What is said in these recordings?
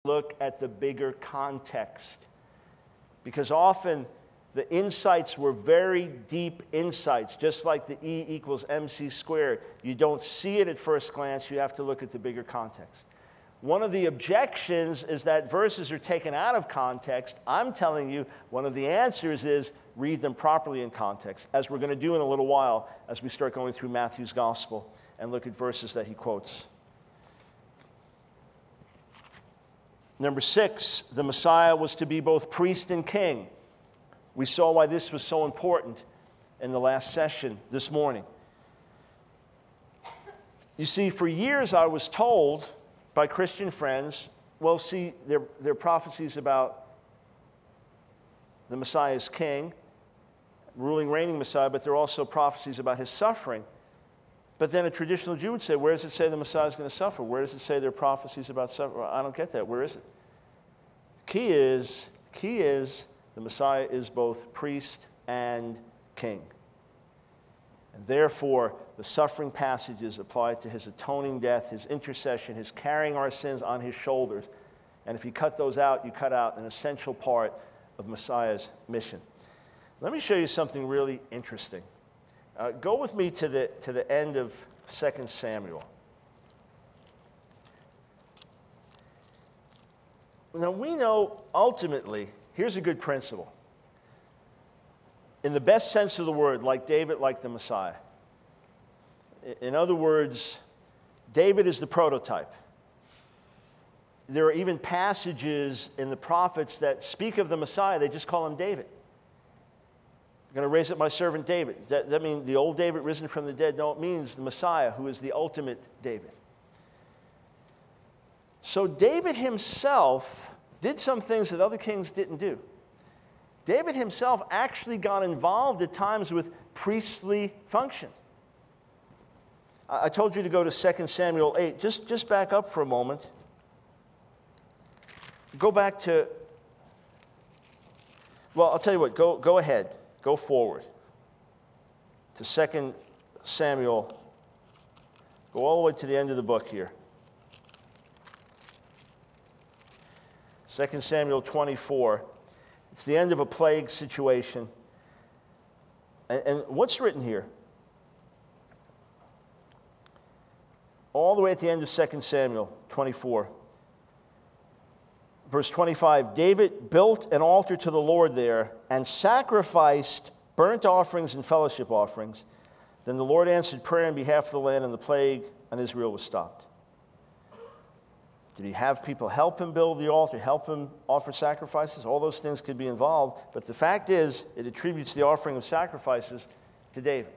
look at the bigger context. Because often the insights were very deep insights, just like the E equals mc squared. You don't see it at first glance, you have to look at the bigger context. One of the objections is that verses are taken out of context. I'm telling you, one of the answers is read them properly in context, as we're going to do in a little while as we start going through Matthew's gospel and look at verses that he quotes. Number 6, the Messiah was to be both priest and king. We saw why this was so important in the last session this morning. You see, for years I was told by Christian friends, well, see, there are prophecies about the Messiah as king, ruling, reigning Messiah, but there are also prophecies about his suffering. But then a traditional Jew would say, where does it say the Messiah is going to suffer? Where does it say there are prophecies about suffering? I don't get that. Where is it? Key is the Messiah is both priest and king. And therefore, the suffering passages apply to his atoning death, his intercession, his carrying our sins on his shoulders. And if you cut those out, you cut out an essential part of Messiah's mission. Let me show you something really interesting. Go with me to the end of 2 Samuel. Now, we know ultimately, here's a good principle. In the best sense of the word, like David, like the Messiah. In other words, David is the prototype. There are even passages in the prophets that speak of the Messiah. They just call him David. I'm going to raise up my servant David. Does that mean the old David risen from the dead? No, it means the Messiah, who is the ultimate David. So David himself did some things that other kings didn't do. David himself actually got involved at times with priestly function. I told you to go to 2 Samuel 8. Just back up for a moment. Go back to, well, I'll tell you what, go ahead. Go forward to 2 Samuel. Go all the way to the end of the book here. 2 Samuel 24. It's the end of a plague situation. And what's written here? All the way at the end of 2 Samuel 24. Verse 25, David built an altar to the Lord there and sacrificed burnt offerings and fellowship offerings. Then the Lord answered prayer on behalf of the land, and the plague on Israel was stopped. Did he have people help him build the altar, help him offer sacrifices? All those things could be involved, but the fact is, it attributes the offering of sacrifices to David.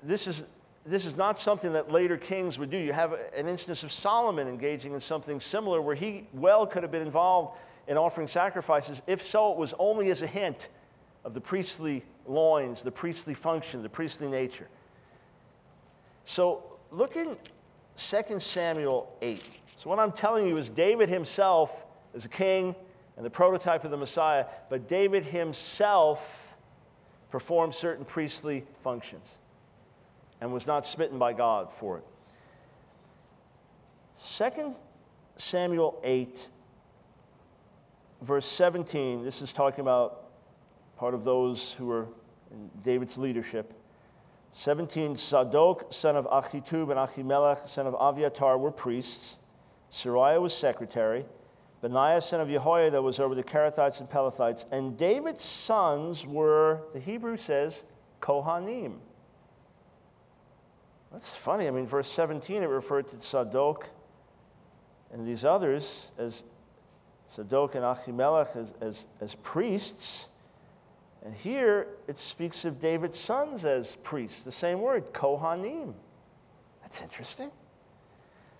This is not something that later kings would do. You have an instance of Solomon engaging in something similar where he well could have been involved in offering sacrifices. If so, it was only as a hint of the priestly loins, the priestly function, the priestly nature. So look in 2 Samuel 8. So what I'm telling you is David himself is a king and the prototype of the Messiah, but David himself performed certain priestly functions and was not smitten by God for it. 2 Samuel 8, verse 17, this is talking about part of those who were in David's leadership. 17, Zadok, son of Achitub, and Achimelech, son of Aviatar, were priests. Sariah was secretary. Benaiah, son of Jehoiada, was over the Kerethites and Pelethites. And David's sons were, the Hebrew says, Kohanim. That's funny. I mean, verse 17, it referred to Zadok and these others as Zadok and Achimelech as priests. And here it speaks of David's sons as priests, the same word, Kohanim. That's interesting.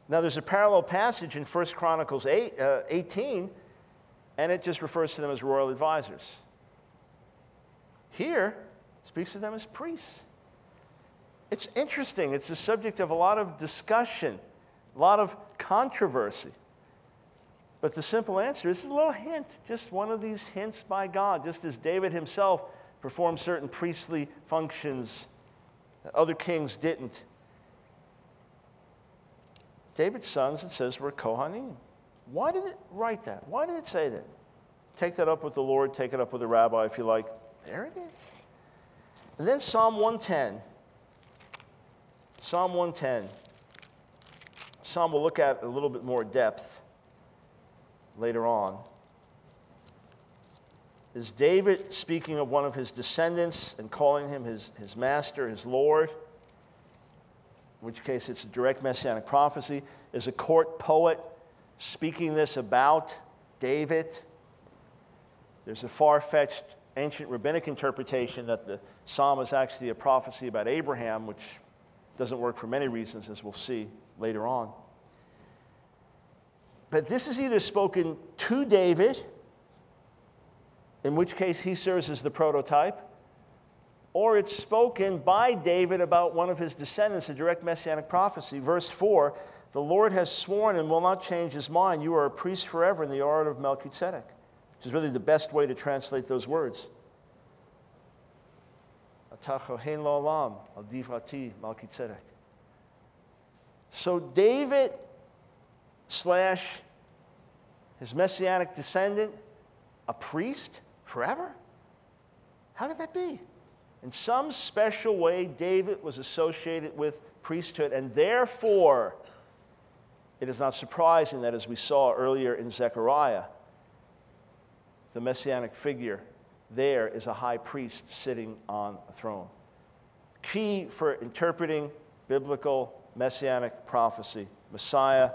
Now there's a parallel passage in 1 Chronicles 18, and it just refers to them as royal advisors. Here, it speaks of them as priests. It's interesting. It's the subject of a lot of discussion, a lot of controversy. But the simple answer is a little hint, just one of these hints by God, just as David himself performed certain priestly functions that other kings didn't. David's sons, it says, were Kohanim. Why did it write that? Why did it say that? Take that up with the Lord, take it up with the rabbi if you like. There it is. And then Psalm 110. Psalm 110. Psalm we'll look at a little bit more depth later on. Is David speaking of one of his descendants and calling him his master, his Lord, in which case it's a direct messianic prophecy. Is a court poet speaking this about David? There's a far-fetched ancient rabbinic interpretation that the psalm is actually a prophecy about Abraham, which doesn't work for many reasons, as we'll see later on. But this is either spoken to David, in which case he serves as the prototype, or it's spoken by David about one of his descendants, a direct messianic prophecy. Verse 4, the Lord has sworn and will not change his mind. You are a priest forever in the order of Melchizedek, which is really the best way to translate those words. Ata chohen la'olam al divrati Melchizedek. So David / his messianic descendant, a priest forever? How could that be? In some special way, David was associated with priesthood, and therefore, it is not surprising that, as we saw earlier in Zechariah, the messianic figure there is a high priest sitting on a throne. Key for interpreting biblical messianic prophecy. Messiah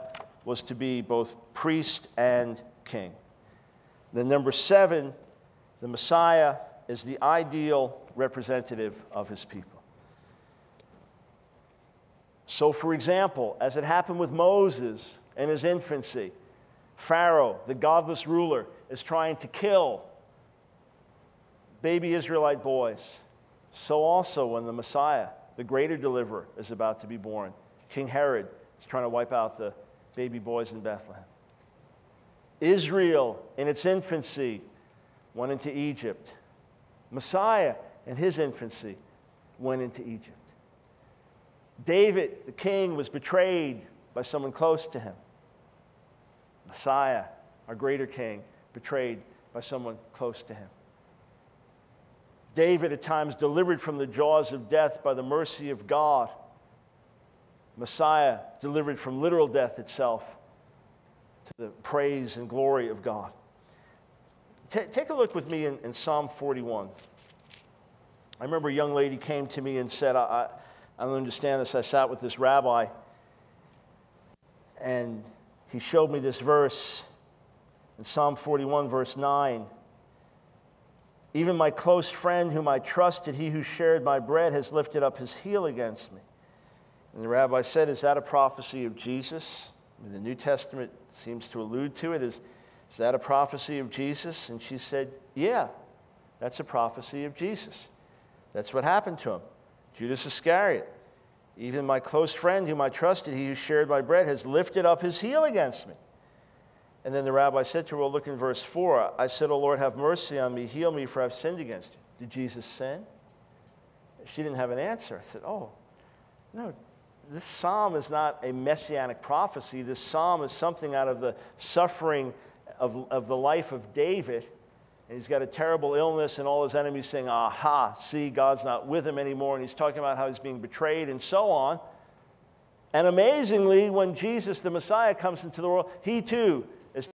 was to be both priest and king. Then number 7, the Messiah is the ideal representative of his people. So, for example, as it happened with Moses in his infancy, Pharaoh, the godless ruler, is trying to kill baby Israelite boys. So also when the Messiah, the greater deliverer, is about to be born, King Herod is trying to wipe out the baby boys in Bethlehem. Israel, in its infancy, went into Egypt. Messiah, in his infancy, went into Egypt. David, the king, was betrayed by someone close to him. Messiah, our greater king, betrayed by someone close to him. David, at times, delivered from the jaws of death by the mercy of God. Messiah, delivered from literal death itself to the praise and glory of God. Take a look with me in Psalm 41. I remember a young lady came to me and said, I don't understand this. I sat with this rabbi, and he showed me this verse in Psalm 41, verse 9. Even my close friend whom I trusted, he who shared my bread, has lifted up his heel against me. And the rabbi said, is that a prophecy of Jesus? I mean, the New Testament seems to allude to it. Is that a prophecy of Jesus? And she said, yeah, that's a prophecy of Jesus. That's what happened to him. Judas Iscariot. Even my close friend whom I trusted, he who shared my bread, has lifted up his heel against me. And then the rabbi said to her, well, look in verse 4. I said, oh, Lord, have mercy on me. Heal me, for I've sinned against you. Did Jesus sin? She didn't have an answer. I said, oh, no, this psalm is not a messianic prophecy. This psalm is something out of the suffering of the life of David. And he's got a terrible illness, and all his enemies saying, aha, see, God's not with him anymore. And he's talking about how he's being betrayed and so on. And amazingly, when Jesus, the Messiah, comes into the world, he too is